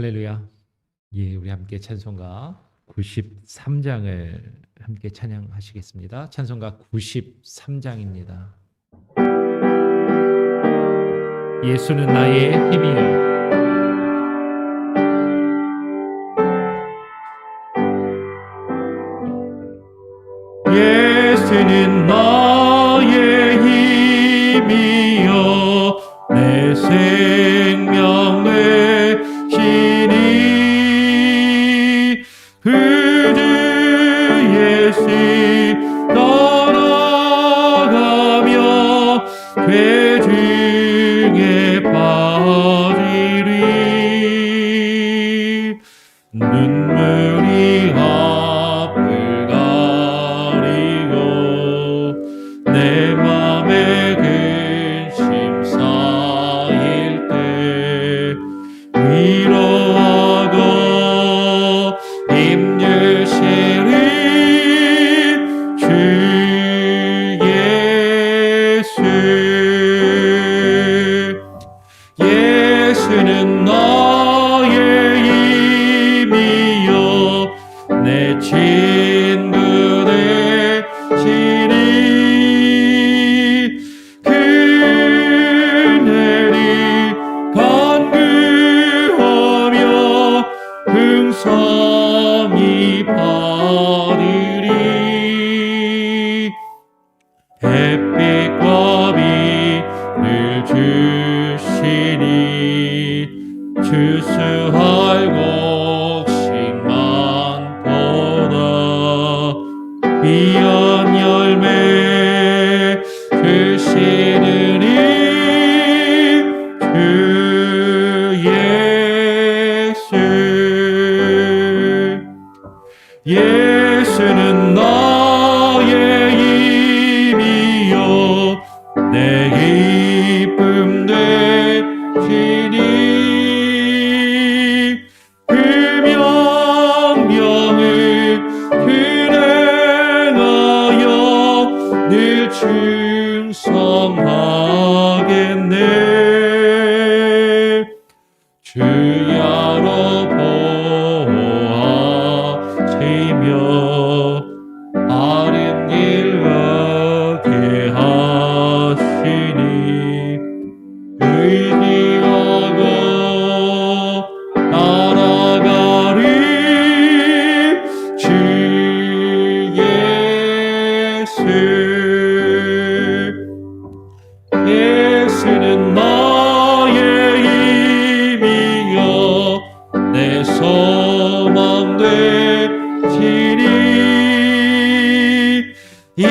할렐루야. 예, 우리 함께 찬송가 93장을 함께 찬양하시겠습니다. 찬송가 93장입니다. 예수는 나의 힘이요. 예수는 나의 힘이요. 내 생명의 신이 그 주 예수 따라가며 죄 중에 빠지리. 눈물이 앞을 가리고 내 맘에 근심 쌓일 때 위로하고 힘주시리 주 예수. 예수는 나의 힘이요 내 친구 되시리. 그늘이 간구하며 흥성이 받으리. 햇빛과 비를 주시니 추수할 곡식만 보다 귀한 열매 주시느니 주 예수. 예수는 나의 힘이요 내 기쁨 되시니. 그 명령을 실행하여 늘 충성하겠네. 주야로 보호하시며 바른 길 가게 하시니 의지하고 따라가리 주 예수. 예수는 나의 힘이요 내 소망 되시니. 이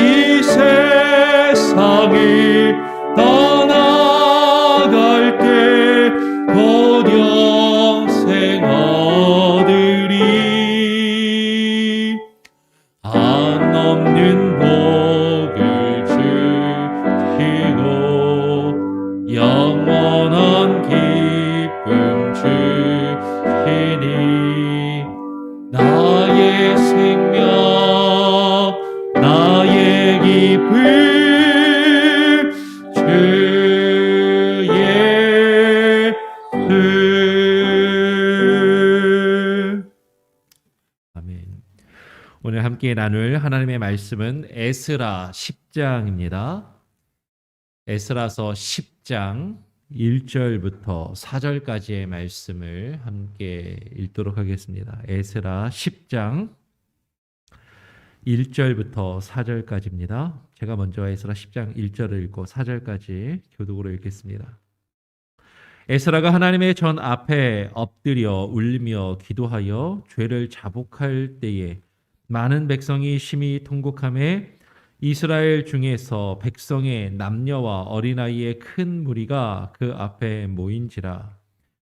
세상을 떠나갈 때 곧 영생 얻으리. 한없는 복을 주시고 영원한 기쁨 주시니 나의 생명 나의 기쁨 주 예수. 아멘. 오늘 함께 나눌 하나님의 말씀은 에스라 10장입니다. 에스라서 10장 1절부터 4절까지의 말씀을 함께 읽도록 하겠습니다. 에스라 10장 1절부터 4절까지입니다. 제가 먼저 에스라 10장 1절을 읽고 4절까지 교독으로 읽겠습니다. 에스라가 하나님의 전 앞에 엎드려 울며 기도하여 죄를 자복할 때에 많은 백성이 심히 통곡하며 이스라엘 중에서 백성의 남녀와 어린아이의 큰 무리가 그 앞에 모인지라.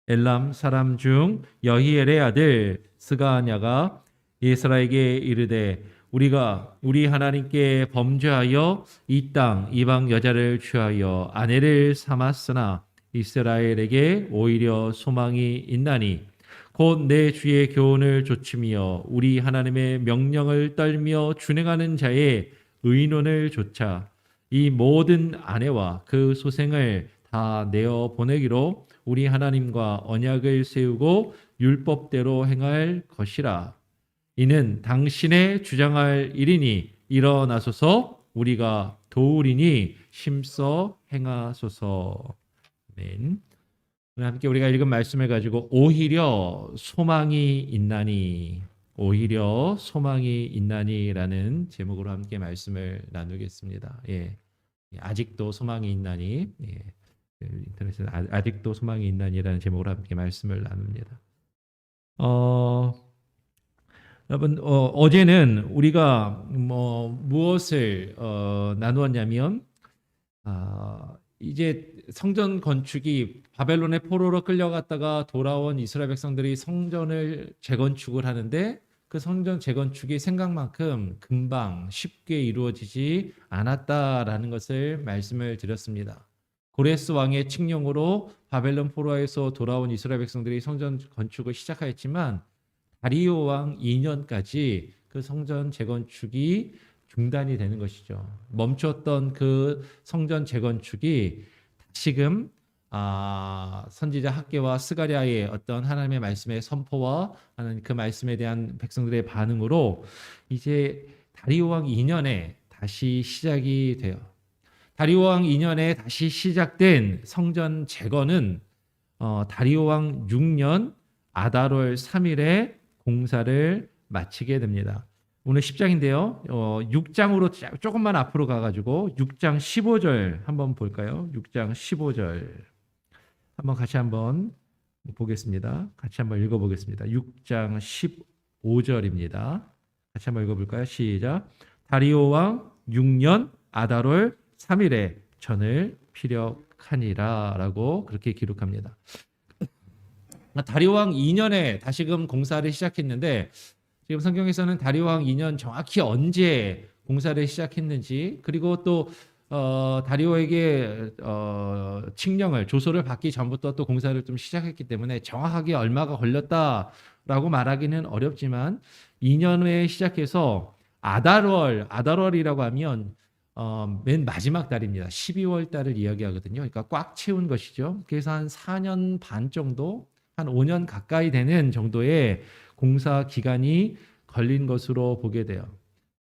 엘람 사람 중 여히엘의 아들 스가냐가 에스라에게 이르되 우리가 우리 하나님께 범죄하여 이 땅 이방 여자를 취하여 아내를 삼았으나 이스라엘에게 오히려 소망이 있나니 곧 내 주의 교훈을 조치며 우리 하나님의 명령을 떨며 준행하는 자의 의논을 조차 이 모든 아내와 그 소생을 다 내어 보내기로 우리 하나님과 언약을 세우고 율법대로 행할 것이라. 이는 당신의 주장할 일이니 일어나소서 우리가 도우리니 심써 행하소서. 아멘. 오늘 함께 우리가 읽은 말씀을 가지고 오히려 소망이 있나니, 오히려 소망이 있나니라는 제목으로 함께 말씀을 나누겠습니다. 예. 아직도 소망이 있나니, 예. 인터넷에 아직도 소망이 있나니라는 제목으로 함께 말씀을 나눕니다. 여러분, 어제는 우리가 무엇을 나누었냐면, 이제 성전 건축이 바벨론의 포로로 끌려갔다가 돌아온 이스라엘 백성들이 성전을 재건축을 하는데 그 성전 재건축이 생각만큼 금방 쉽게 이루어지지 않았다라는 것을 말씀을 드렸습니다. 고레스 왕의 칙령으로 바벨론 포로에서 돌아온 이스라엘 백성들이 성전 건축을 시작하였지만 다리오 왕 2년까지 그 성전 재건축이 중단이 되는 것이죠. 멈췄던 그 성전 재건축이 다시금 선지자 학개와 스가랴의 어떤 하나님의 말씀의 선포와 하는 그 말씀에 대한 백성들의 반응으로 이제 다리오 왕 2년에 다시 시작이 돼요. 다리오 왕 2년에 다시 시작된 성전 재건은 다리오 왕 6년 아달월 3일에 공사를 마치게 됩니다. 오늘 10장인데요. 6장으로 조금만 앞으로 가가지고 6장 15절 한번 볼까요? 6장 15절 한번 같이 한번 보겠습니다. 같이 한번 읽어보겠습니다. 6장 15절입니다. 같이 한번 읽어볼까요? 시작. 다리오 왕 6년 아달월 3일에 전을 피력하니라 라고 그렇게 기록합니다. 다리오 왕 2년에 다시금 공사를 시작했는데 지금 성경에서는 다리오 왕 2년 정확히 언제 공사를 시작했는지 그리고 또 다리오에게 칙령을 조소를 받기 전부터 또 공사를 좀 시작했기 때문에 정확하게 얼마가 걸렸다라고 말하기는 어렵지만 2년에 시작해서 아달월이라고 하면 맨 마지막 달입니다. 12월 달을 이야기하거든요. 그러니까 꽉 채운 것이죠. 그래서 한 4년 반 정도, 한 5년 가까이 되는 정도의 공사 기간이 걸린 것으로 보게 돼요.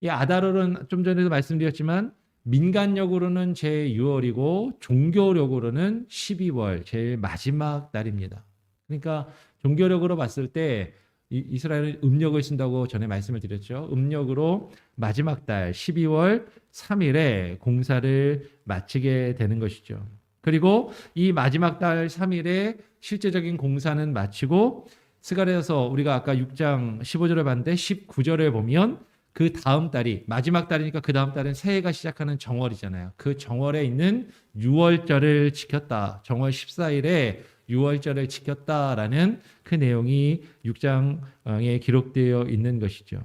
이 아달월은 좀 전에도 말씀드렸지만 민간력으로는 제6월이고 종교력으로는 12월 제일 마지막 달입니다. 그러니까 종교력으로 봤을 때 이스라엘은 음력을 쓴다고 전에 말씀을 드렸죠. 음력으로 마지막 달 12월 3일에 공사를 마치게 되는 것이죠. 그리고 이 마지막 달 3일에 실제적인 공사는 마치고 스가랴서 우리가 아까 6장 15절을 봤는데 19절을 보면 그 다음 달이 마지막 달이니까 그 다음 달은 새해가 시작하는 정월이잖아요. 그 정월에 있는 6월절을 지켰다. 정월 14일에 6월절을 지켰다라는 그 내용이 6장에 기록되어 있는 것이죠.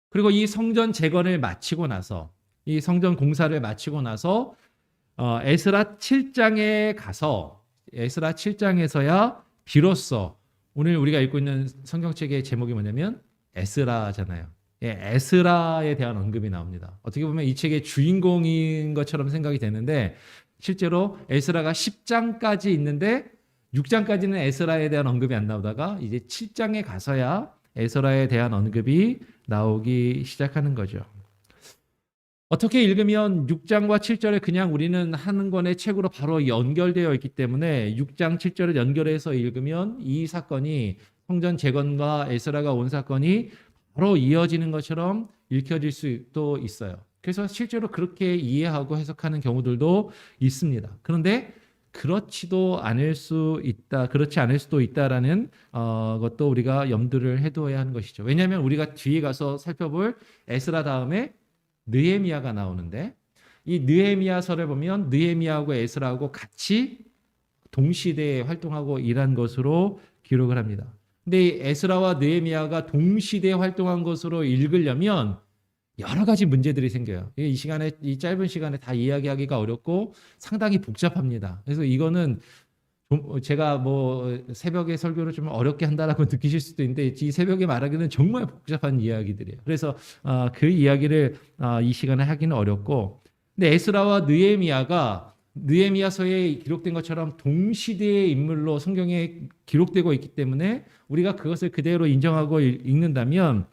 그리고 이 성전 재건을 마치고 나서 이 성전 공사를 마치고 나서 에스라 7장에 가서 에스라 7장에서야 비로소 오늘 우리가 읽고 있는 성경책의 제목이 뭐냐면 에스라잖아요. 예, 에스라에 대한 언급이 나옵니다. 어떻게 보면 이 책의 주인공인 것처럼 생각이 되는데 실제로 에스라가 10장까지 있는데 6장까지는 에스라에 대한 언급이 안 나오다가 이제 7장에 가서야 에스라에 대한 언급이 나오기 시작하는 거죠. 어떻게 읽으면 6장과 7절에 그냥 우리는 한 권의 책으로 바로 연결되어 있기 때문에 6장 7절을 연결해서 읽으면 이 사건이 성전 재건과 에스라가 온 사건이 바로 이어지는 것처럼 읽혀질 수도 있어요. 그래서 실제로 그렇게 이해하고 해석하는 경우들도 있습니다. 그런데 그렇지 않을 수도 있다라는 것도 우리가 염두를 해둬야 하는 것이죠. 왜냐하면 우리가 뒤에 가서 살펴볼 에스라 다음에 느헤미야가 나오는데 이 느헤미야서를 보면 느헤미야하고 에스라하고 같이 동시대에 활동하고 일한 것으로 기록을 합니다. 근데 이 에스라와 느헤미야가 동시대에 활동한 것으로 읽으려면 여러 가지 문제들이 생겨요. 이 시간에, 이 짧은 시간에 다 이야기하기가 어렵고 상당히 복잡합니다. 그래서 이거는 제가 새벽에 설교를 좀 어렵게 한다라고 느끼실 수도 있는데 이 새벽에 말하기는 정말 복잡한 이야기들이에요. 그래서 그 이야기를 이 시간에 하기는 어렵고, 근데 에스라와 느헤미야가 느헤미야서에 기록된 것처럼 동시대의 인물로 성경에 기록되고 있기 때문에 우리가 그것을 그대로 인정하고 읽는다면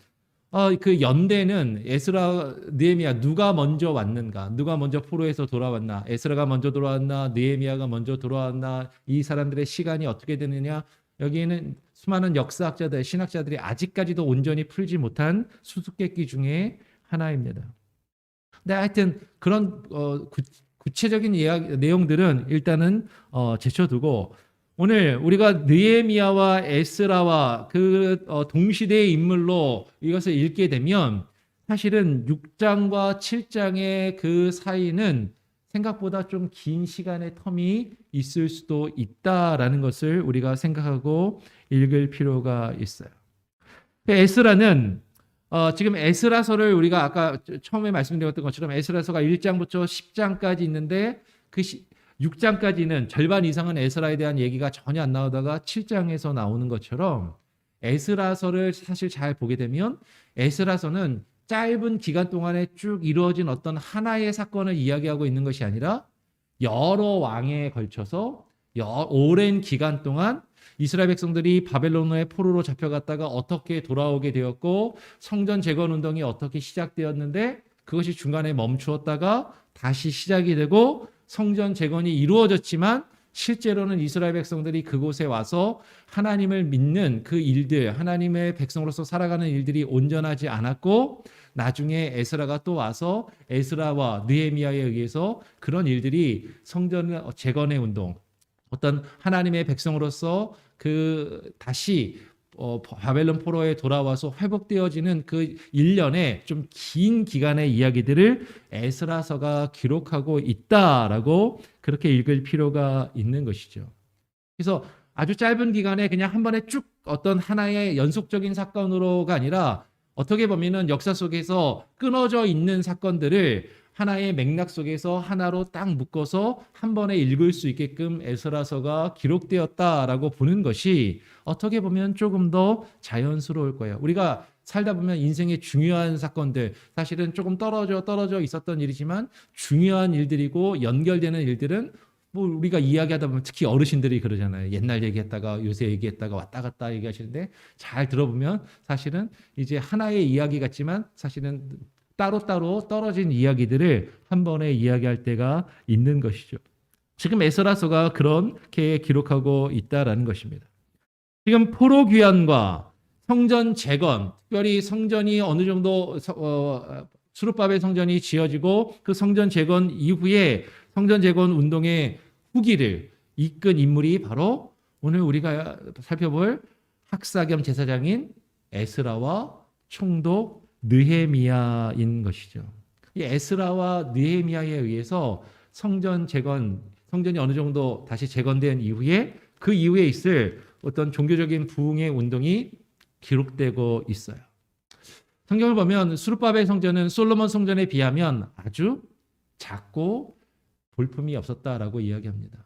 그 연대는 에스라, 느헤미야 누가 먼저 왔는가? 누가 먼저 포로에서 돌아왔나? 에스라가 먼저 돌아왔나? 느헤미야가 먼저 돌아왔나? 이 사람들의 시간이 어떻게 되느냐? 여기에는 수많은 역사학자들, 신학자들이 아직까지도 온전히 풀지 못한 수수께끼 중에 하나입니다. 근데 하여튼 그런 구체적인 내용들은 일단은 제쳐두고 오늘 우리가 느헤미야와 에스라와 그 동시대의 인물로 이것을 읽게 되면 사실은 6장과 7장의 그 사이는 생각보다 좀 긴 시간의 텀이 있을 수도 있다라는 것을 우리가 생각하고 읽을 필요가 있어요. 에스라는 지금 에스라서를 우리가 아까 처음에 말씀드렸던 것처럼 에스라서가 1장부터 10장까지 있는데 그 6장까지는 절반 이상은 에스라에 대한 얘기가 전혀 안 나오다가 7장에서 나오는 것처럼 에스라서를 사실 잘 보게 되면 에스라서는 짧은 기간 동안에 쭉 이루어진 어떤 하나의 사건을 이야기하고 있는 것이 아니라 여러 왕에 걸쳐서 오랜 기간 동안 이스라엘 백성들이 바벨론의 포로로 잡혀갔다가 어떻게 돌아오게 되었고 성전 재건 운동이 어떻게 시작되었는데 그것이 중간에 멈추었다가 다시 시작이 되고 성전 재건이 이루어졌지만 실제로는 이스라엘 백성들이 그곳에 와서 하나님을 믿는 그 일들, 하나님의 백성으로서 살아가는 일들이 온전하지 않았고 나중에 에스라가 또 와서 에스라와 느헤미야에 의해서 그런 일들이 성전 재건의 운동, 어떤 하나님의 백성으로서 그 다시 바벨론 포로에 돌아와서 회복되어지는 그 1년의 좀 긴 기간의 이야기들을 에스라서가 기록하고 있다라고 그렇게 읽을 필요가 있는 것이죠. 그래서 아주 짧은 기간에 그냥 한 번에 쭉 어떤 하나의 연속적인 사건으로가 아니라 어떻게 보면은 역사 속에서 끊어져 있는 사건들을 하나의 맥락 속에서 하나로 딱 묶어서 한 번에 읽을 수 있게끔 에스라서가 기록되었다라고 보는 것이 어떻게 보면 조금 더 자연스러울 거예요. 우리가 살다 보면 인생의 중요한 사건들, 사실은 조금 떨어져 있었던 일이지만 중요한 일들이고 연결되는 일들은 뭐 우리가 이야기하다 보면 특히 어르신들이 그러잖아요. 옛날 얘기했다가 요새 얘기했다가 왔다 갔다 얘기하시는데 잘 들어보면 사실은 이제 하나의 이야기 같지만 사실은 따로따로 떨어진 이야기들을 한 번에 이야기할 때가 있는 것이죠. 지금 에스라서가 그렇게 기록하고 있다라는 것입니다. 지금 포로 귀환과 성전 재건, 특별히 성전이 어느 정도 수룹바벨 성전이 지어지고 그 성전 재건 이후에 성전 재건 운동의 후기를 이끈 인물이 바로 오늘 우리가 살펴볼 학사 겸 제사장인 에스라와 총독 느헤미야인 것이죠. 이 에스라와 느헤미야에 의해서 성전 재건, 성전이 어느 정도 다시 재건된 이후에 그 이후에 있을 어떤 종교적인 부흥의 운동이 기록되고 있어요. 성경을 보면 수룹바벨 성전은 솔로몬 성전에 비하면 아주 작고 볼품이 없었다라고 이야기합니다.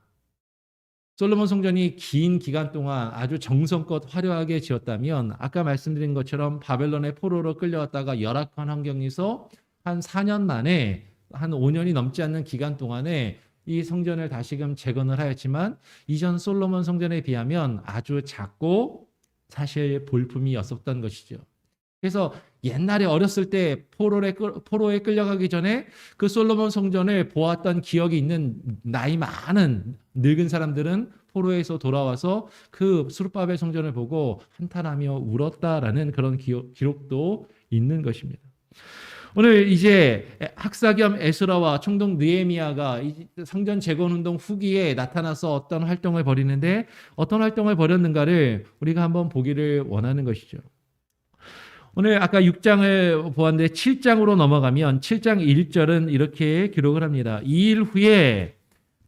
솔로몬 성전이 긴 기간 동안 아주 정성껏 화려하게 지었다면 아까 말씀드린 것처럼 바벨론의 포로로 끌려왔다가 열악한 환경에서 한 4년 만에 한 5년이 넘지 않는 기간 동안에 이 성전을 다시금 재건을 하였지만 이전 솔로몬 성전에 비하면 아주 작고 사실 볼품이 없었던 것이죠. 그래서 옛날에 어렸을 때 포로에 끌려가기 전에 그 솔로몬 성전을 보았던 기억이 있는 나이 많은 늙은 사람들은 포로에서 돌아와서 그 수룹바벨 성전을 보고 한탄하며 울었다라는 그런 기록도 있는 것입니다. 오늘 이제 학사 겸 에스라와 총독 느헤미야가 성전 재건 운동 후기에 나타나서 어떤 활동을 벌이는데 어떤 활동을 벌였는가를 우리가 한번 보기를 원하는 것이죠. 오늘 아까 6장을 보았는데 7장으로 넘어가면 7장 1절은 이렇게 기록을 합니다. 2일 후에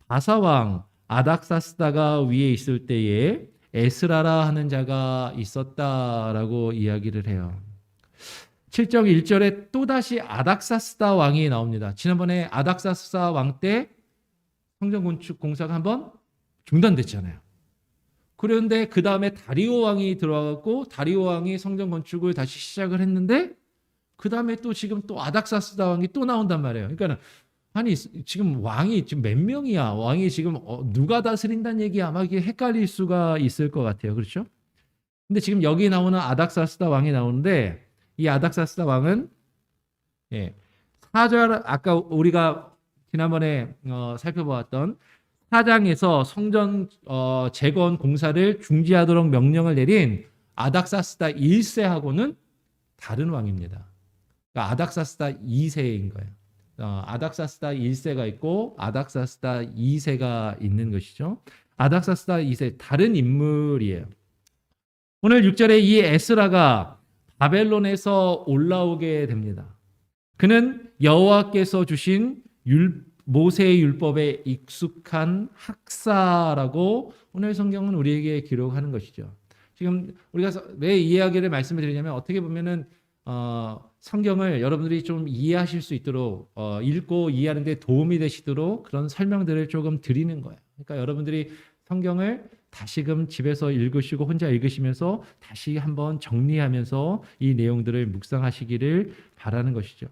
바사왕 아닥사스다가 위에 있을 때에 에스라라 하는 자가 있었다라고 이야기를 해요. 7장 1절에 또다시 아닥사스다 왕이 나옵니다. 지난번에 아닥사스다 왕 때 성전 건축 공사가 한번 중단됐잖아요. 그런데 그 다음에 다리오 왕이 들어와갖고 다리오 왕이 성전 건축을 다시 시작을 했는데 그 다음에 또 지금 또 아닥사스다 왕이 또 나온단 말이에요. 그러니까 아니 지금 왕이 지금 몇 명이야? 왕이 지금 누가 다스린다는 얘기야? 아마 이게 헷갈릴 수가 있을 것 같아요. 그렇죠? 근데 지금 여기 나오는 아닥사스다 왕이 나오는데 이 아닥사스다 왕은 예, 사절 아까 우리가 지난번에 살펴보았던 4장에서 성전 재건 공사를 중지하도록 명령을 내린 아닥사스다 1세하고는 다른 왕입니다. 그러니까 아닥사스다 2세인 거예요. 아닥사스다 1세가 있고 아닥사스다 2세가 있는 것이죠. 아닥사스다 2세 다른 인물이에요. 오늘 6절에 이 에스라가 바벨론에서 올라오게 됩니다. 그는 여호와께서 주신 모세의 율법에 익숙한 학사라고 오늘 성경은 우리에게 기록하는 것이죠. 지금 우리가 왜 이 이야기를 말씀을 드리냐면 어떻게 보면은 성경을 여러분들이 좀 이해하실 수 있도록 읽고 이해하는 데 도움이 되시도록 그런 설명들을 조금 드리는 거예요. 그러니까 여러분들이 성경을 다시금 집에서 읽으시고 혼자 읽으시면서 다시 한번 정리하면서 이 내용들을 묵상하시기를 바라는 것이죠.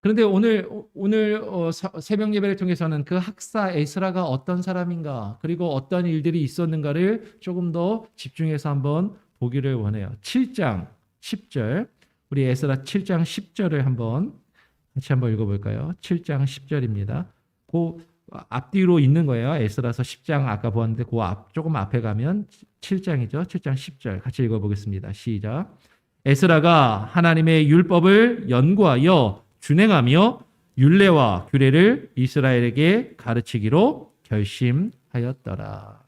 그런데 오늘 새벽 예배를 통해서는 그 학사 에스라가 어떤 사람인가 그리고 어떤 일들이 있었는가를 조금 더 집중해서 한번 보기를 원해요. 7장 10절 우리 에스라 7장 10절을 한번 같이 한번 읽어볼까요? 7장 10절입니다. 그 앞뒤로 있는 거예요. 에스라서 10장 아까 보았는데 그 조금 앞에 가면 7장이죠. 7장 10절 같이 읽어보겠습니다. 시작. 에스라가 하나님의 율법을 연구하여 준행하며 율례와 규례를 이스라엘에게 가르치기로 결심하였더라.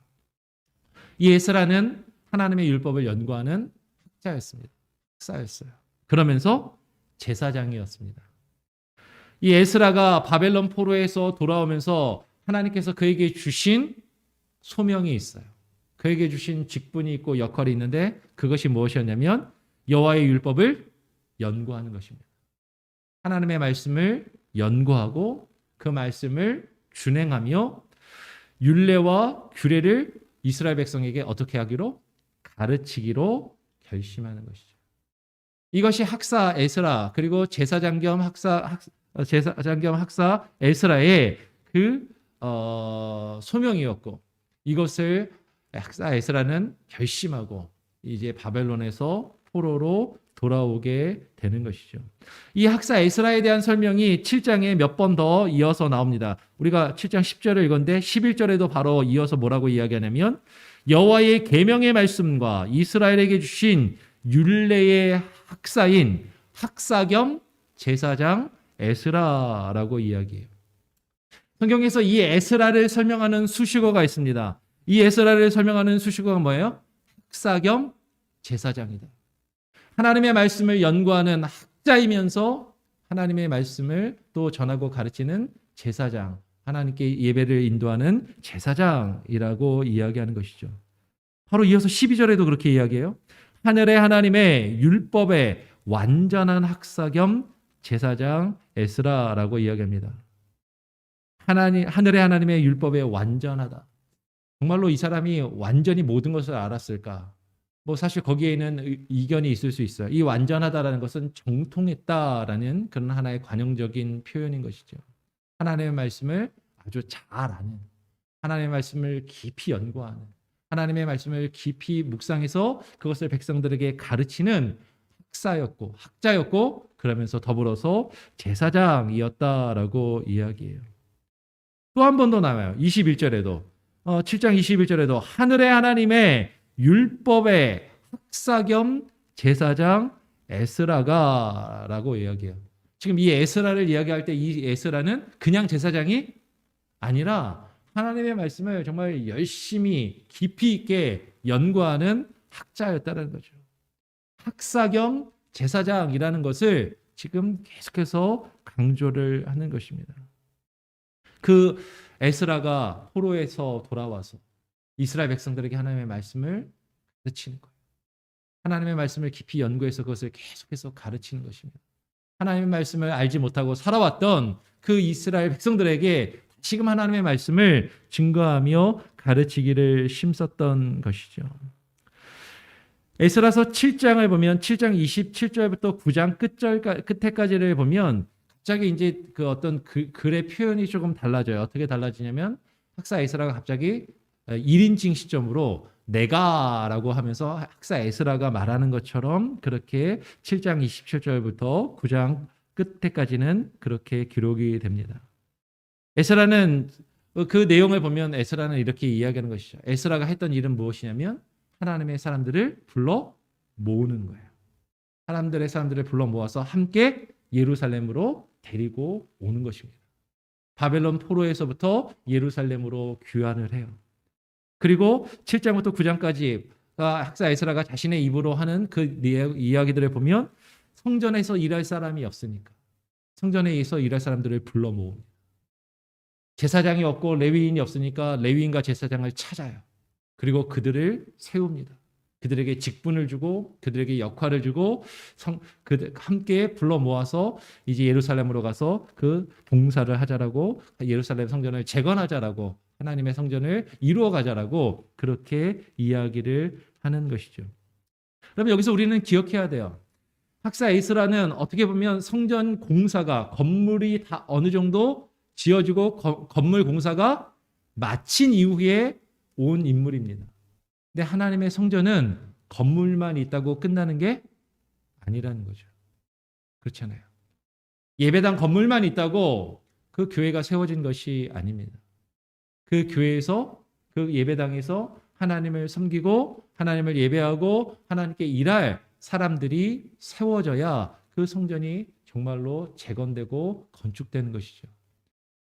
이 에스라는 하나님의 율법을 연구하는 학자였습니다. 학사였어요. 그러면서 제사장이었습니다. 이 에스라가 바벨론 포로에서 돌아오면서 하나님께서 그에게 주신 소명이 있어요. 그에게 주신 직분이 있고 역할이 있는데 그것이 무엇이었냐면 여호와의 율법을 연구하는 것입니다. 하나님의 말씀을 연구하고 그 말씀을 준행하며 율례와 규례를 이스라엘 백성에게 어떻게 하기로? 가르치기로 결심하는 것이죠. 이것이 학사 에스라 그리고 제사장 겸 학사 에스라의 그 소명이었고 이것을 학사 에스라는 결심하고 이제 바벨론에서 포로로 돌아오게 되는 것이죠. 이 학사 에스라에 대한 설명이 7장에 몇 번 더 이어서 나옵니다. 우리가 7장 10절을 읽었는데 11절에도 바로 이어서 뭐라고 이야기하냐면 여호와의 계명의 말씀과 이스라엘에게 주신 율례의 학사인 학사 겸 제사장 에스라라고 이야기해요. 성경에서 이 에스라를 설명하는 수식어가 있습니다. 이 에스라를 설명하는 수식어가 뭐예요? 학사 겸 제사장이다. 하나님의 말씀을 연구하는 학자이면서 하나님의 말씀을 또 전하고 가르치는 제사장, 하나님께 예배를 인도하는 제사장이라고 이야기하는 것이죠. 바로 이어서 12절에도 그렇게 이야기해요. 하늘의 하나님의 율법의 완전한 학사 겸 제사장 에스라라고 이야기합니다. 하늘의 하나님의 율법에 완전하다. 정말로 이 사람이 완전히 모든 것을 알았을까? 사실 거기에는 이견이 있을 수 있어요. 이 완전하다라는 것은 정통했다라는 그런 하나의 관용적인 표현인 것이죠. 하나님의 말씀을 아주 잘 아는, 하나님의 말씀을 깊이 연구하는, 하나님의 말씀을 깊이 묵상해서 그것을 백성들에게 가르치는 학사였고 학자였고 그러면서 더불어서 제사장이었다라고 이야기해요. 또 한 번 더 나와요. 21절에도 7장 21절에도 하늘의 하나님의 율법의 학사 겸 제사장 에스라가라고 이야기해요. 지금 이 에스라를 이야기할 때 이 에스라는 그냥 제사장이 아니라 하나님의 말씀을 정말 열심히 깊이 있게 연구하는 학자였다는 거죠. 학사 겸 제사장이라는 것을 지금 계속해서 강조를 하는 것입니다. 그 에스라가 포로에서 돌아와서 이스라엘 백성들에게 하나님의 말씀을 가르치는 거예요. 하나님의 말씀을 깊이 연구해서 그것을 계속해서 가르치는 것입니다. 하나님의 말씀을 알지 못하고 살아왔던 그 이스라엘 백성들에게 지금 하나님의 말씀을 증거하며 가르치기를 힘썼던 것이죠. 에스라서 7장을 보면 7장 27절부터 9장 끝에까지를 보면 갑자기 이제 그 어떤 글의 표현이 조금 달라져요. 어떻게 달라지냐면 학사 에스라가 갑자기 1인칭 시점으로 내가라고 하면서 학사 에스라가 말하는 것처럼 그렇게 7장 27절부터 9장 끝에까지는 그렇게 기록이 됩니다. 에스라는 그 내용을 보면 에스라는 이렇게 이야기하는 것이죠. 에스라가 했던 일은 무엇이냐면 하나님의 사람들을 불러 모으는 거예요. 사람들을 불러 모아서 함께 예루살렘으로 데리고 오는 것입니다. 바벨론 포로에서부터 예루살렘으로 귀환을 해요. 그리고 7장부터 9장까지 학사 에스라가 자신의 입으로 하는 그 이야기들을 보면 성전에서 일할 사람이 없으니까 성전에서 일할 사람들을 불러 모읍니다. 제사장이 없고 레위인이 없으니까 레위인과 제사장을 찾아요. 그리고 그들을 세웁니다. 그들에게 직분을 주고 그들에게 역할을 주고 함께 불러 모아서 이제 예루살렘으로 가서 그 봉사를 하자라고 예루살렘 성전을 재건하자라고 하나님의 성전을 이루어 가자라고 그렇게 이야기를 하는 것이죠. 그러면 여기서 우리는 기억해야 돼요. 학사 에스라는 어떻게 보면 성전 공사가 건물이 다 어느 정도 지어지고 건물 공사가 마친 이후에 온 인물입니다. 근데 하나님의 성전은 건물만 있다고 끝나는 게 아니라는 거죠. 그렇잖아요. 예배당 건물만 있다고 그 교회가 세워진 것이 아닙니다. 그 교회에서 그 예배당에서 하나님을 섬기고 하나님을 예배하고 하나님께 일할 사람들이 세워져야 그 성전이 정말로 재건되고 건축되는 것이죠.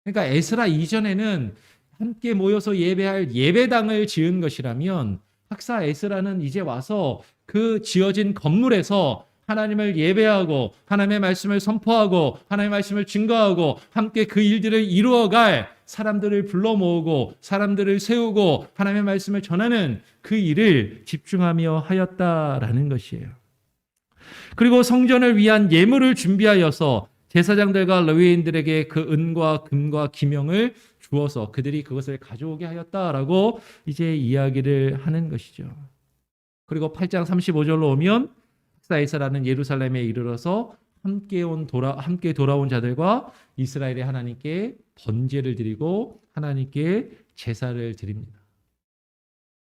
그러니까 에스라 이전에는 함께 모여서 예배할 예배당을 지은 것이라면 학사 에스라는 이제 와서 그 지어진 건물에서 하나님을 예배하고 하나님의 말씀을 선포하고 하나님의 말씀을 증거하고 함께 그 일들을 이루어갈 사람들을 불러 모으고 사람들을 세우고 하나님의 말씀을 전하는 그 일을 집중하며 하였다라는 것이에요. 그리고 성전을 위한 예물을 준비하여서 제사장들과 레위인들에게 그 은과 금과 기명을 주어서 그들이 그것을 가져오게 하였다라고 이제 이야기를 하는 것이죠. 그리고 8장 35절로 오면 학사 에스라는 예루살렘에 이르러서 함께 돌아온 자들과 이스라엘의 하나님께 번제를 드리고 하나님께 제사를 드립니다.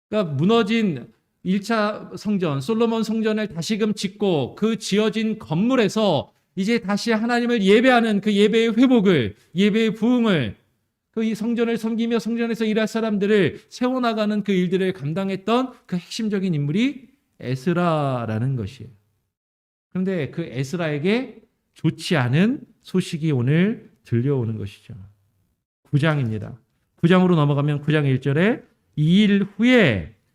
그러니까 무너진 1차 성전, 솔로몬 성전을 다시금 짓고 그 지어진 건물에서 이제 다시 하나님을 예배하는 그 예배의 회복을, 예배의 부흥을, 그 이 성전을 섬기며 성전에서 일할 사람들을 세워나가는 그 일들을 감당했던 그 핵심적인 인물이 에스라라는 것이에요. 그런데 그 에스라에게 좋지 않은 소식이 오늘 들려오는 것이죠. 9장입니다. 9장으로 넘어가면 9장 1절에 이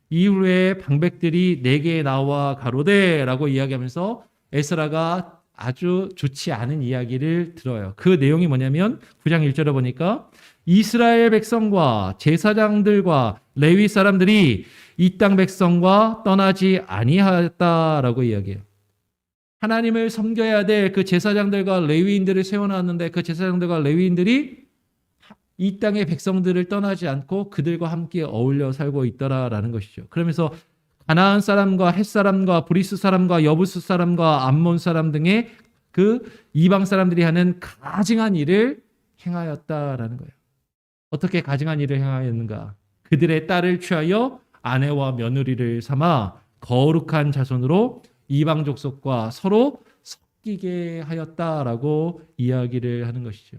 일 후에 방백들이 내게 나와 가로되라고 이야기하면서 에스라가 아주 좋지 않은 이야기를 들어요. 그 내용이 뭐냐면 9장 1절에 보니까 이스라엘 백성과 제사장들과 레위 사람들이 이 땅 백성과 떠나지 아니하였다라고 이야기해요. 하나님을 섬겨야 될 그 제사장들과 레위인들을 세워놨는데 그 제사장들과 레위인들이 이 땅의 백성들을 떠나지 않고 그들과 함께 어울려 살고 있더라라는 것이죠. 그러면서 가나안 사람과 헷 사람과 브리스 사람과 여부스 사람과 암몬 사람 등의 그 이방 사람들이 하는 가증한 일을 행하였다라는 거예요. 어떻게 가증한 일을 행하였는가? 그들의 딸을 취하여 아내와 며느리를 삼아 거룩한 자손으로 이방 족속과 서로 섞이게 하였다라고 이야기를 하는 것이죠.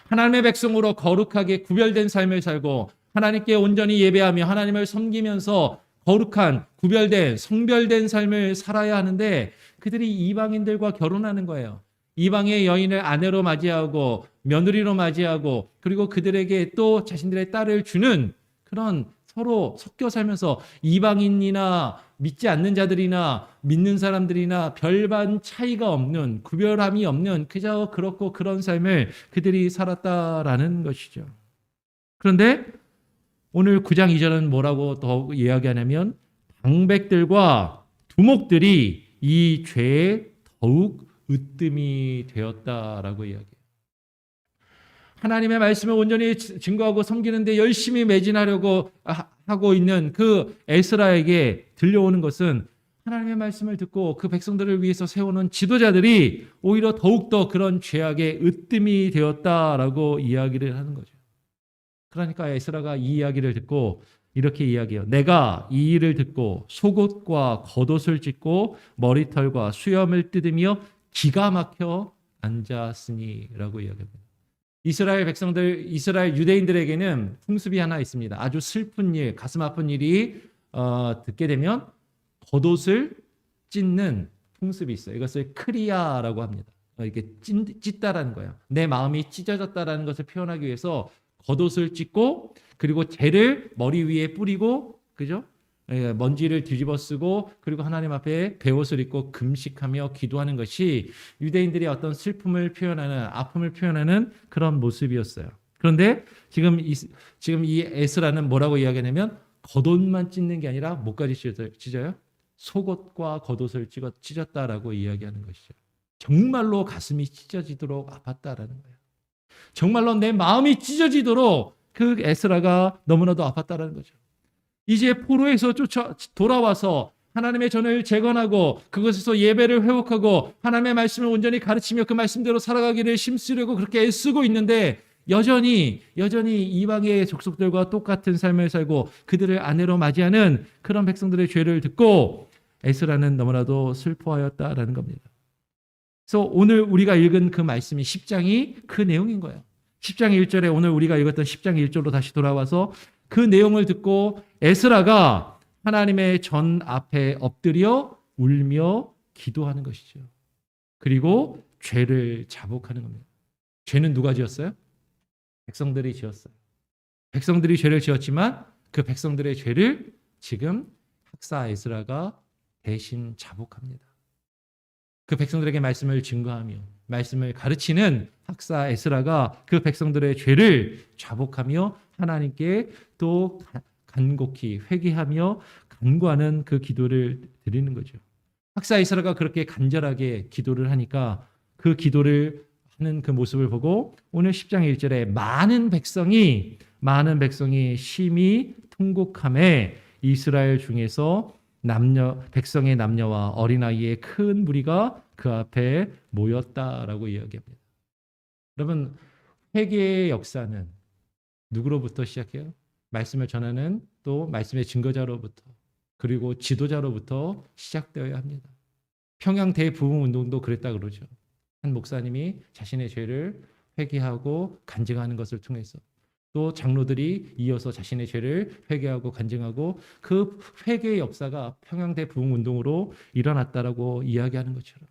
하나님의 백성으로 거룩하게 구별된 삶을 살고 하나님께 온전히 예배하며 하나님을 섬기면서 거룩한 구별된 성별된 삶을 살아야 하는데 그들이 이방인들과 결혼하는 거예요. 이방의 여인을 아내로 맞이하고 며느리로 맞이하고 그리고 그들에게 또 자신들의 딸을 주는 그런 서로 섞여 살면서 이방인이나 믿지 않는 자들이나 믿는 사람들이나 별반 차이가 없는 구별함이 없는 그저 그렇고 그런 삶을 그들이 살았다라는 것이죠. 그런데 오늘 9장 2절은 뭐라고 더 이야기하냐면 방백들과 두목들이 이 죄에 더욱 으뜸이 되었다라고 이야기해요. 하나님의 말씀을 온전히 증거하고 섬기는데 열심히 매진하려고 하고 있는 그 에스라에게 들려오는 것은 하나님의 말씀을 듣고 그 백성들을 위해서 세우는 지도자들이 오히려 더욱더 그런 죄악의 으뜸이 되었다라고 이야기를 하는 거죠. 그러니까 에스라가 이 이야기를 듣고 이렇게 이야기해요. 내가 이 일을 듣고 속옷과 겉옷을 찢고 머리털과 수염을 뜯으며 기가 막혀 앉았으니라고 이야기합니다. 이스라엘 백성들, 이스라엘 유대인들에게는 풍습이 하나 있습니다. 아주 슬픈 일, 가슴 아픈 일이 듣게 되면 겉옷을 찢는 풍습이 있어요. 이것을 크리아라고 합니다. 이렇게 찢다라는 거예요. 내 마음이 찢어졌다라는 것을 표현하기 위해서 겉옷을 찢고 그리고 재를 머리 위에 뿌리고 그죠? 먼지를 뒤집어 쓰고 그리고 하나님 앞에 베옷을 입고 금식하며 기도하는 것이 유대인들의 어떤 슬픔을 표현하는 아픔을 표현하는 그런 모습이었어요. 그런데 지금 이 에스라는 뭐라고 이야기하냐면 겉옷만 찢는 게 아니라 뭐까지 찢어요? 속옷과 겉옷을 찢었다라고 이야기하는 것이죠. 정말로 가슴이 찢어지도록 아팠다라는 거예요. 정말로 내 마음이 찢어지도록 그 에스라가 너무나도 아팠다라는 거죠. 이제 포로에서 돌아와서 하나님의 전을 재건하고 그것에서 예배를 회복하고 하나님의 말씀을 온전히 가르치며 그 말씀대로 살아가기를 힘쓰려고 그렇게 애쓰고 있는데 여전히 이방의 족속들과 똑같은 삶을 살고 그들을 아내로 맞이하는 그런 백성들의 죄를 듣고 에스라는 너무나도 슬퍼하였다라는 겁니다. 그래서 오늘 우리가 읽은 그 말씀이 10장이 그 내용인 거예요. 10장 1절에 오늘 우리가 읽었던 10장 1절로 다시 돌아와서 그 내용을 듣고 에스라가 하나님의 전 앞에 엎드려 울며 기도하는 것이죠. 그리고 죄를 자복하는 겁니다. 죄는 누가 지었어요? 백성들이 지었어요. 백성들이 죄를 지었지만 그 백성들의 죄를 지금 학사 에스라가 대신 자복합니다. 그 백성들에게 말씀을 증거하며 말씀을 가르치는 학사 에스라가 그 백성들의 죄를 자복하며 하나님께 또 간곡히 회개하며 간구하는 그 기도를 드리는 거죠. 학사 에스라가 그렇게 간절하게 기도를 하니까 그 기도를 하는 그 모습을 보고 오늘 10장 1절에 많은 백성이 심히 통곡함에 이스라엘 중에서 백성의 남녀와 어린아이의 큰 무리가 그 앞에 모였다라고 이야기합니다. 여러분, 회개의 역사는 누구로부터 시작해요? 말씀을 전하는 또 말씀의 증거자로부터 그리고 지도자로부터 시작되어야 합니다. 평양 대부흥 운동도 그랬다 그러죠. 한 목사님이 자신의 죄를 회개하고 간증하는 것을 통해서 또 장로들이 이어서 자신의 죄를 회개하고 간증하고 그 회개의 역사가 평양 대부흥 운동으로 일어났다라고 이야기하는 것처럼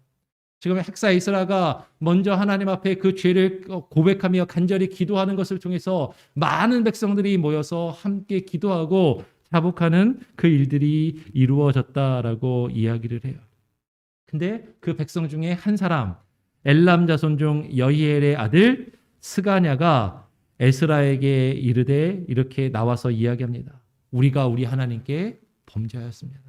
지금 학사 에스라가 먼저 하나님 앞에 그 죄를 고백하며 간절히 기도하는 것을 통해서 많은 백성들이 모여서 함께 기도하고 자복하는 그 일들이 이루어졌다라고 이야기를 해요. 근데 그 백성 중에 한 사람 엘람 자손 중 여히엘의 아들 스가냐가 에스라에게 이르되 이렇게 나와서 이야기합니다. 우리가 우리 하나님께 범죄하였습니다.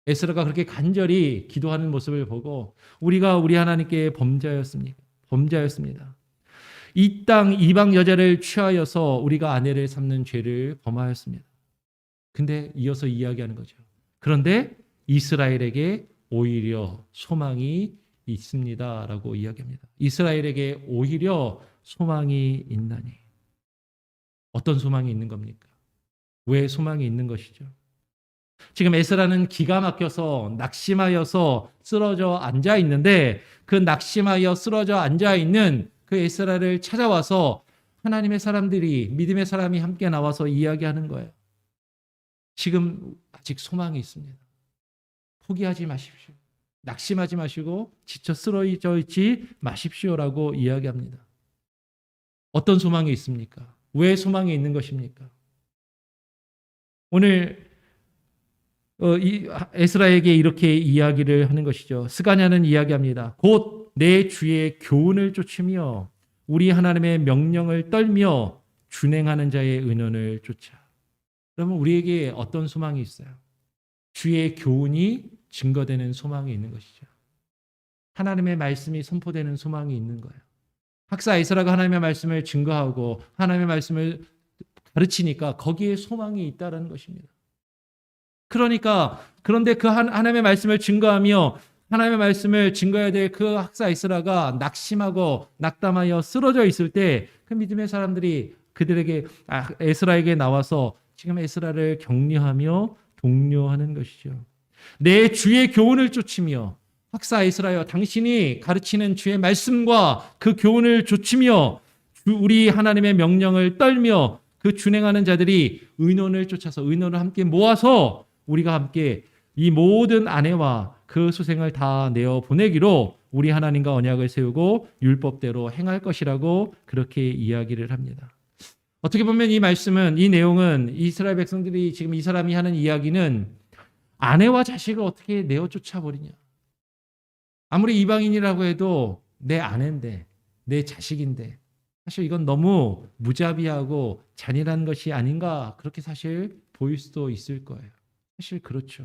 에스라가 그렇게 간절히 기도하는 모습을 보고 우리가 우리 하나님께 범죄하였습니다. 이 땅 이방 여자를 취하여서 우리가 아내를 삼는 죄를 범하였습니다. 근데 이어서 이야기하는 거죠. 그런데 이스라엘에게 오히려 소망이 있습니다라고 이야기합니다. 이스라엘에게 오히려 소망이 있나니. 어떤 소망이 있는 겁니까? 왜 소망이 있는 것이죠? 지금 에스라는 기가 막혀서 낙심하여서 쓰러져 앉아 있는데 그 낙심하여 쓰러져 앉아 있는 그 에스라를 찾아와서 하나님의 사람들이 믿음의 사람이 함께 나와서 이야기하는 거예요. 지금 아직 소망이 있습니다. 포기하지 마십시오. 낙심하지 마시고 지쳐 쓰러져 있지 마십시오라고 이야기합니다. 어떤 소망이 있습니까? 왜 소망이 있는 것입니까? 오늘 에스라에게 이렇게 이야기를 하는 것이죠. 스가냐는 이야기합니다. 곧 내 주의 교훈을 쫓으며 우리 하나님의 명령을 떨며 준행하는 자의 의논을 쫓아. 그러면 우리에게 어떤 소망이 있어요? 주의 교훈이 증거되는 소망이 있는 것이죠. 하나님의 말씀이 선포되는 소망이 있는 거예요. 학사 에스라가 하나님의 말씀을 증거하고 하나님의 말씀을 가르치니까 거기에 소망이 있다는 것입니다. 그런데 그 하나님의 말씀을 증거하며 하나님의 말씀을 증거해야 될 그 학사 에스라가 낙심하고 낙담하여 쓰러져 있을 때 그 믿음의 사람들이 그들에게 에스라에게 나와서 지금 에스라를 격려하며 독려하는 것이죠. 내 주의 교훈을 쫓으며 학사 에스라여 당신이 가르치는 주의 말씀과 그 교훈을 좇으며 우리 하나님의 명령을 떨며 그 준행하는 자들이 의논을 쫓아서 의논을 함께 모아서 우리가 함께 이 모든 아내와 그 수생을 다 내어 보내기로 우리 하나님과 언약을 세우고 율법대로 행할 것이라고 그렇게 이야기를 합니다. 어떻게 보면 이 말씀은, 이 내용은 이스라엘 백성들이 지금 이 사람이 하는 이야기는 아내와 자식을 어떻게 내어 쫓아버리냐. 아무리 이방인이라고 해도 내 아내인데, 내 자식인데 사실 이건 너무 무자비하고 잔인한 것이 아닌가, 그렇게 사실 보일 수도 있을 거예요. 사실 그렇죠.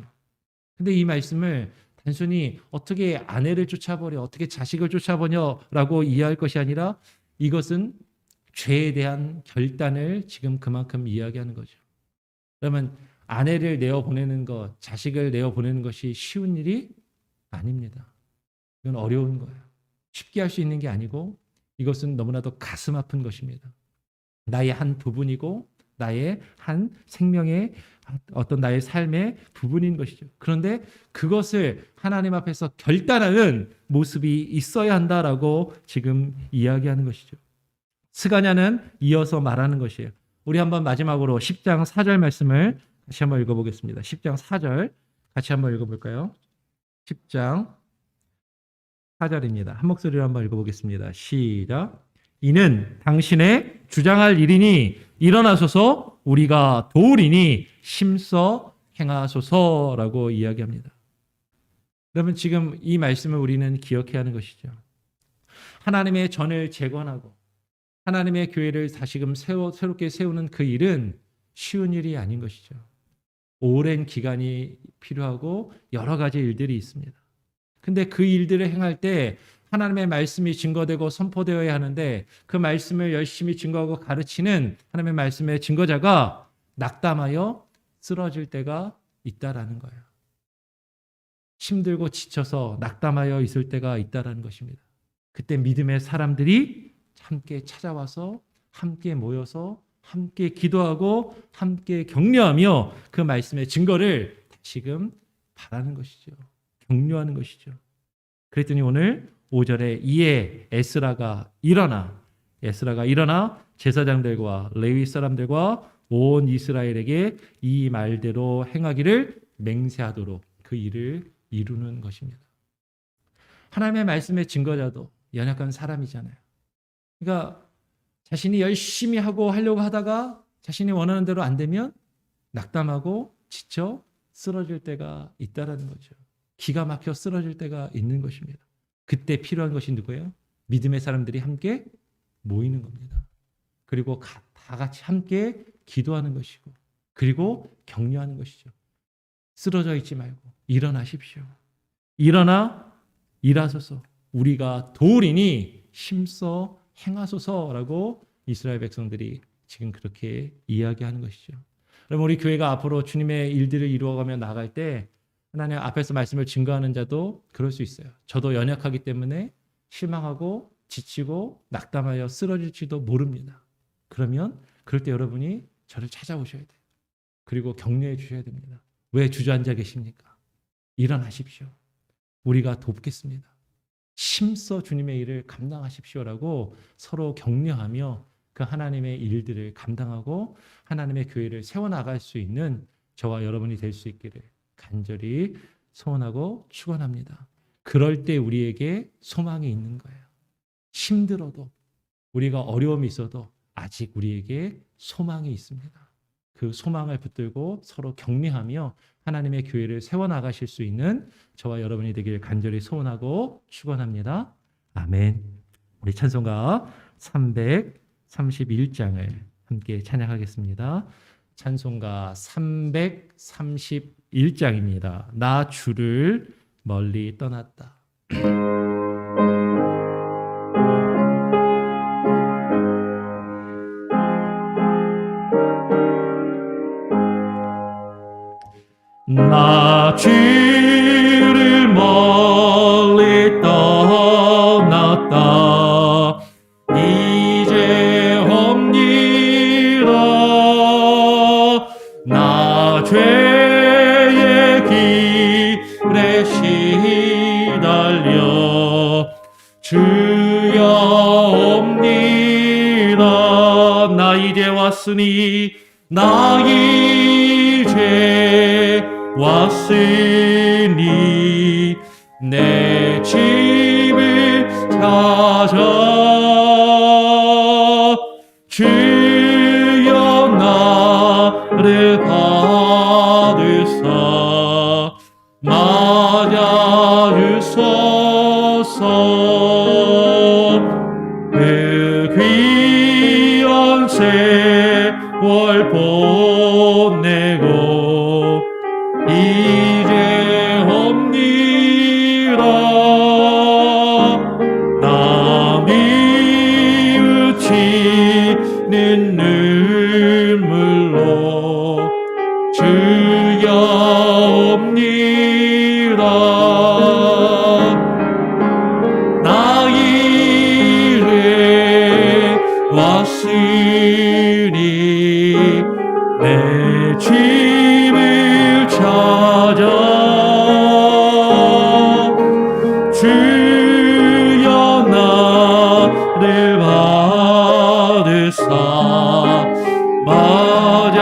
근데 이 말씀을 단순히 어떻게 아내를 쫓아버려, 어떻게 자식을 쫓아버려라고 이해할 것이 아니라 이것은 죄에 대한 결단을 지금 그만큼 이야기하는 거죠. 그러면 아내를 내어보내는 것, 자식을 내어보내는 것이 쉬운 일이 아닙니다. 이건 어려운 거예요. 쉽게 할 수 있는 게 아니고 이것은 너무나도 가슴 아픈 것입니다. 나의 한 부분이고 나의 한 생명의 어떤 나의 삶의 부분인 것이죠. 그런데 그것을 하나님 앞에서 결단하는 모습이 있어야 한다라고 지금 이야기하는 것이죠. 스가냐는 이어서 말하는 것이에요. 우리 한번 마지막으로 10장 4절 말씀을 다시 한번 읽어보겠습니다. 10장 4절 같이 한번 읽어볼까요? 10장 4절입니다. 한 목소리로 한번 읽어보겠습니다. 시작. 이는 당신의 주장할 일이니 일어나소서 우리가 도우리니 심써 행하소서라고 이야기합니다. 여러분 지금 이 말씀을 우리는 기억해야 하는 것이죠. 하나님의 전을 재건하고 하나님의 교회를 다시금 새롭게 세우는 그 일은 쉬운 일이 아닌 것이죠. 오랜 기간이 필요하고 여러 가지 일들이 있습니다. 근데 그 일들을 행할 때 하나님의 말씀이 증거되고 선포되어야 하는데 그 말씀을 열심히 증거하고 가르치는 하나님의 말씀의 증거자가 낙담하여 쓰러질 때가 있다라는 거예요. 힘들고 지쳐서 낙담하여 있을 때가 있다라는 것입니다. 그때 믿음의 사람들이 함께 찾아와서 함께 모여서 함께 기도하고 함께 격려하며 그 말씀의 증거를 다시금 바라는 것이죠. 격려하는 것이죠. 그랬더니 오늘 5절에 이에 에스라가 일어나 제사장들과 레위 사람들과 온 이스라엘에게 이 말대로 행하기를 맹세하도록 그 일을 이루는 것입니다. 하나님의 말씀의 증거자도 연약한 사람이잖아요. 그러니까 자신이 열심히 하려고 하다가 자신이 원하는 대로 안 되면 낙담하고 지쳐 쓰러질 때가 있다라는 거죠. 기가 막혀 쓰러질 때가 있는 것입니다. 그때 필요한 것이 누구예요? 믿음의 사람들이 함께 모이는 겁니다. 그리고 다 같이 함께 기도하는 것이고 그리고 격려하는 것이죠. 쓰러져 있지 말고 일어나십시오. 일하소서 우리가 도우리니 심써 행하소서라고 이스라엘 백성들이 지금 그렇게 이야기하는 것이죠. 그럼 우리 교회가 앞으로 주님의 일들을 이루어가며 나갈 때 하나님 앞에서 말씀을 증거하는 자도 그럴 수 있어요. 저도 연약하기 때문에 실망하고 지치고 낙담하여 쓰러질지도 모릅니다. 그러면 그럴 때 여러분이 저를 찾아오셔야 돼요. 그리고 격려해 주셔야 됩니다. 왜 주저앉아 계십니까? 일어나십시오. 우리가 돕겠습니다. 심써 주님의 일을 감당하십시오라고 서로 격려하며 그 하나님의 일들을 감당하고 하나님의 교회를 세워나갈 수 있는 저와 여러분이 될 수 있기를 간절히 소원하고 축원합니다. 그럴 때 우리에게 소망이 있는 거예요. 힘들어도 우리가 어려움이 있어도 아직 우리에게 소망이 있습니다. 그 소망을 붙들고 서로 격려하며 하나님의 교회를 세워나가실 수 있는 저와 여러분이 되길 간절히 소원하고 축원합니다. 아멘. 우리 찬송가 331장을 함께 찬양하겠습니다. 찬송가 331장입니다. 나 주를 멀리 떠났다. 나 주를 멀리 떠났다 이제 옵니다. 나 죄의 길에 시달려 주여 옵니다. 나 이제 왔으니 나 이제 왔으니 내 집을 찾아 주여 나를 받으사 맞아주소서. 그 귀한 세월 보내고 이제 옵니다. 남이 묻히는 눈물로 주여 옵니다. 나 이제 왔으니 내 집을 찾아 주여 나를 받으사 맞아주소서.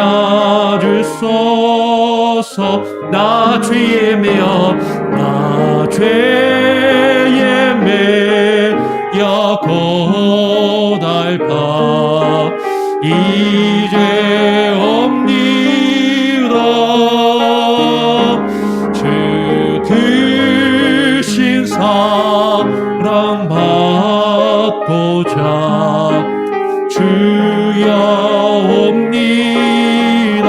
나 죄에 매여 나 죄에 매여 고달파 이제 옵니다. 주 크신 사랑 받고자 주여 옵니다.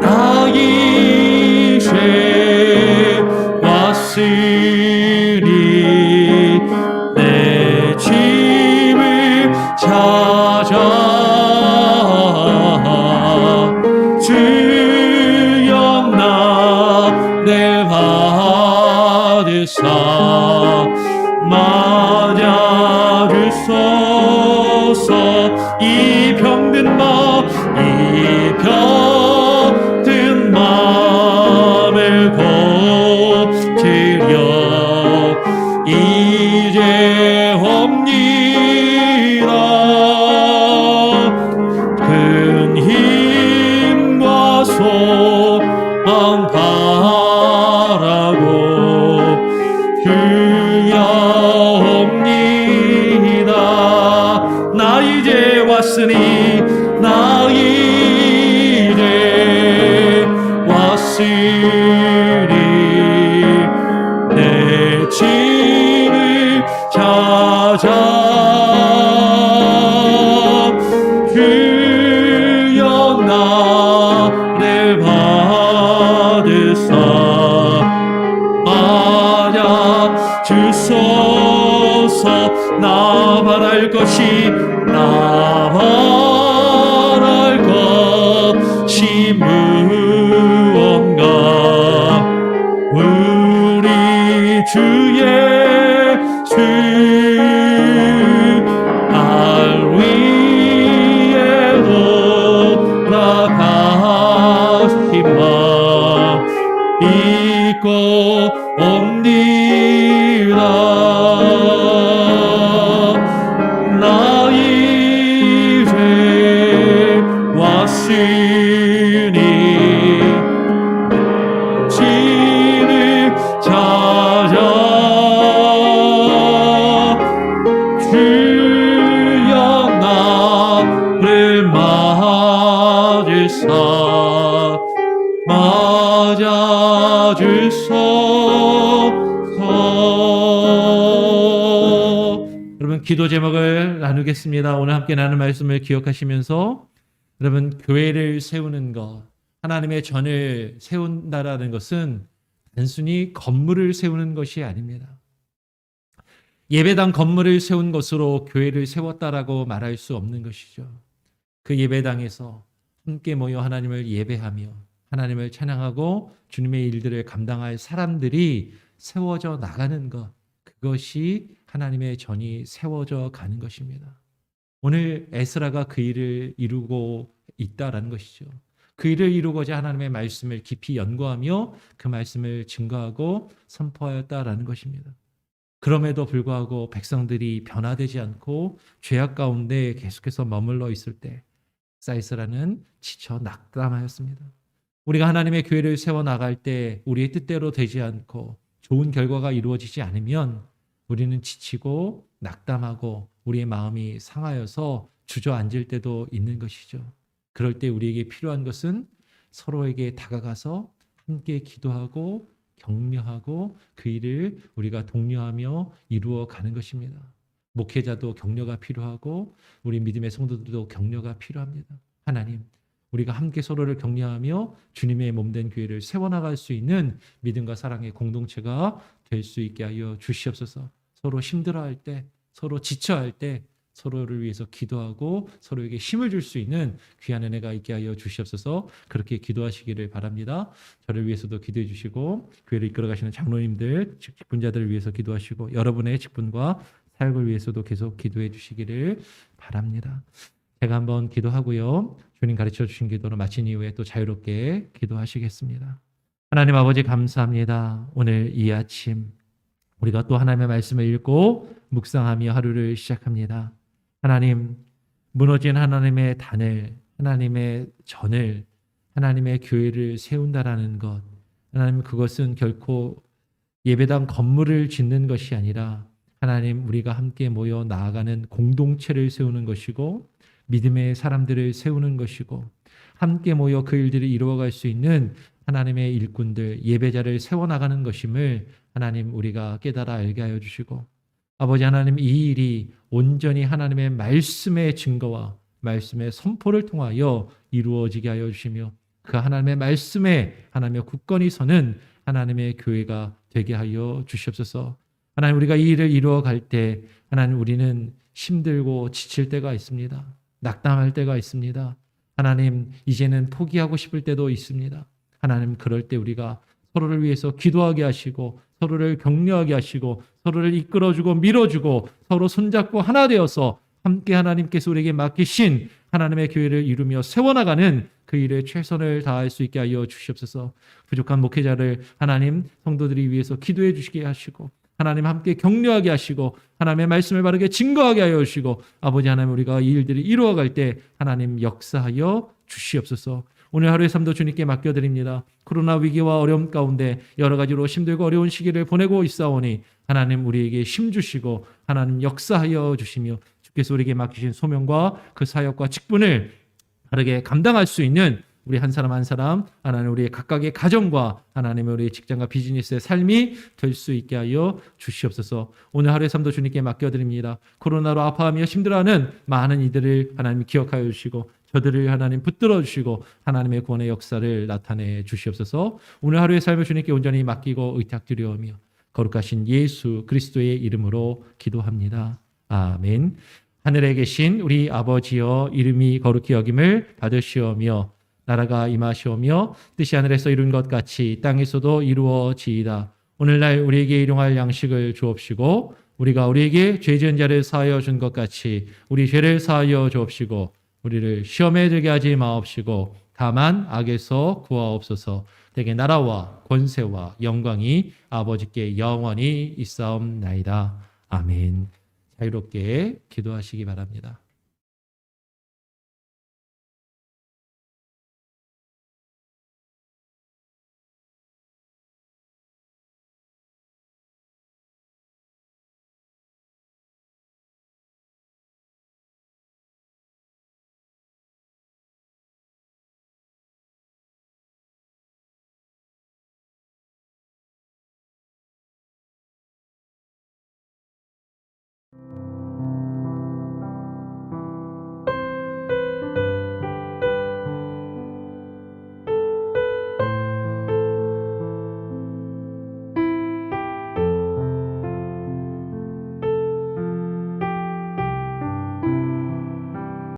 나 이제 왔으니 내 집을 찾아 주여 나를 받으사 맞아주소서. 이 병든 마음을 고치려 이제 옵니다. 큰 힘과 소망 바라고 주여 옵니다. 나 이제 왔으니 나 이제 왔으니 내 집을 찾아 주여 나를 받으사 맞아주소서. 나 바랄 것이 무언가 우리 주 예수 날 위에 돌아가시마 믿고 옵니다. 나 이제 왔으니 집을 찾아 주여 나를 맞으사 맞아주소서. 여러분 기도 제목을 나누겠습니다. 오늘 함께 나눈 말씀을 기억하시면서 여러분 교회를 세우는 것, 하나님의 전을 세운다라는 것은 단순히 건물을 세우는 것이 아닙니다. 예배당 건물을 세운 것으로 교회를 세웠다라고 말할 수 없는 것이죠. 그 예배당에서 함께 모여 하나님을 예배하며 하나님을 찬양하고 주님의 일들을 감당할 사람들이 세워져 나가는 것, 그것이 하나님의 전이 세워져 가는 것입니다. 오늘 에스라가 그 일을 이루고 있다라는 것이죠. 그 일을 이루고자 하나님의 말씀을 깊이 연구하며 그 말씀을 증거하고 선포하였다라는 것입니다. 그럼에도 불구하고 백성들이 변화되지 않고 죄악 가운데 계속해서 머물러 있을 때 에스라는 지쳐 낙담하였습니다. 우리가 하나님의 교회를 세워나갈 때 우리의 뜻대로 되지 않고 좋은 결과가 이루어지지 않으면 우리는 지치고 낙담하고 우리의 마음이 상하여서 주저앉을 때도 있는 것이죠. 그럴 때 우리에게 필요한 것은 서로에게 다가가서 함께 기도하고 격려하고 그 일을 우리가 독려하며 이루어 가는 것입니다. 목회자도 격려가 필요하고 우리 믿음의 성도들도 격려가 필요합니다. 하나님, 우리가 함께 서로를 격려하며 주님의 몸된 교회를 세워나갈 수 있는 믿음과 사랑의 공동체가 될 수 있게 하여 주시옵소서. 서로 힘들어할 때, 서로 지쳐할 때 서로를 위해서 기도하고 서로에게 힘을 줄 수 있는 귀한 은혜가 있게 하여 주시옵소서. 그렇게 기도하시기를 바랍니다. 저를 위해서도 기도해 주시고 교회를 이끌어 가시는 장로님들, 직분자들을 위해서 기도하시고 여러분의 직분과 사역을 위해서도 계속 기도해 주시기를 바랍니다. 제가 한번 기도하고요. 주님 가르쳐 주신 기도를 마친 이후에 또 자유롭게 기도하시겠습니다. 하나님 아버지 감사합니다. 오늘 이 아침 우리가 또 하나님의 말씀을 읽고 묵상하며 하루를 시작합니다. 하나님, 무너진 하나님의 단을, 하나님의 전을, 하나님의 교회를 세운다라는 것, 하나님 그것은 결코 예배당 건물을 짓는 것이 아니라 하나님 우리가 함께 모여 나아가는 공동체를 세우는 것이고 믿음의 사람들을 세우는 것이고 함께 모여 그 일들을 이루어갈 수 있는 하나님의 일꾼들, 예배자를 세워나가는 것임을 하나님 우리가 깨달아 알게 하여 주시고 아버지 하나님 이 일이 온전히 하나님의 말씀의 증거와 말씀의 선포를 통하여 이루어지게 하여 주시며 그 하나님의 말씀에 하나님의 굳건히 서는 하나님의 교회가 되게 하여 주시옵소서. 하나님 우리가 이 일을 이루어갈 때 하나님 우리는 힘들고 지칠 때가 있습니다. 낙담할 때가 있습니다. 하나님 이제는 포기하고 싶을 때도 있습니다. 하나님 그럴 때 우리가 서로를 위해서 기도하게 하시고 서로를 격려하게 하시고 서로를 이끌어주고 밀어주고 서로 손잡고 하나 되어서 함께 하나님께서 우리에게 맡기신 하나님의 교회를 이루며 세워나가는 그 일에 최선을 다할 수 있게 하여 주시옵소서. 부족한 목회자를 하나님 성도들이 위해서 기도해 주시게 하시고 하나님 함께 격려하게 하시고 하나님의 말씀을 바르게 증거하게 하여 주시고 아버지 하나님 우리가 이 일들을 이루어갈 때 하나님 역사하여 주시옵소서. 오늘 하루의 삶도 주님께 맡겨드립니다. 코로나 위기와 어려움 가운데 여러 가지로 힘들고 어려운 시기를 보내고 있사오니 하나님 우리에게 힘 주시고 하나님 역사하여 주시며 주께서 우리에게 맡기신 소명과 그 사역과 직분을 바르게 감당할 수 있는 우리 한 사람 한 사람 하나님 우리의 각각의 가정과 하나님의 우리의 직장과 비즈니스의 삶이 될 수 있게 하여 주시옵소서. 오늘 하루의 삶도 주님께 맡겨드립니다. 코로나로 아파하며 힘들어하는 많은 이들을 하나님 기억하여 주시고 저들을 하나님 붙들어 주시고 하나님의 구원의 역사를 나타내 주시옵소서. 오늘 하루의 삶을 주님께 온전히 맡기고 의탁드리오며 거룩하신 예수 그리스도의 이름으로 기도합니다. 아멘. 하늘에 계신 우리 아버지여 이름이 거룩히 여김을 받으시오며 나라가 임하시오며 뜻이 하늘에서 이룬 것 같이 땅에서도 이루어지이다. 오늘날 우리에게 일용할 양식을 주옵시고 우리가 우리에게 죄 지은 자를 사하여 준 것 같이 우리 죄를 사하여 주옵시고 우리를 시험에 들게 하지 마옵시고 다만 악에서 구하옵소서. 대개 나라와 권세와 영광이 아버지께 영원히 있사옵나이다. 아멘. 자유롭게 기도하시기 바랍니다.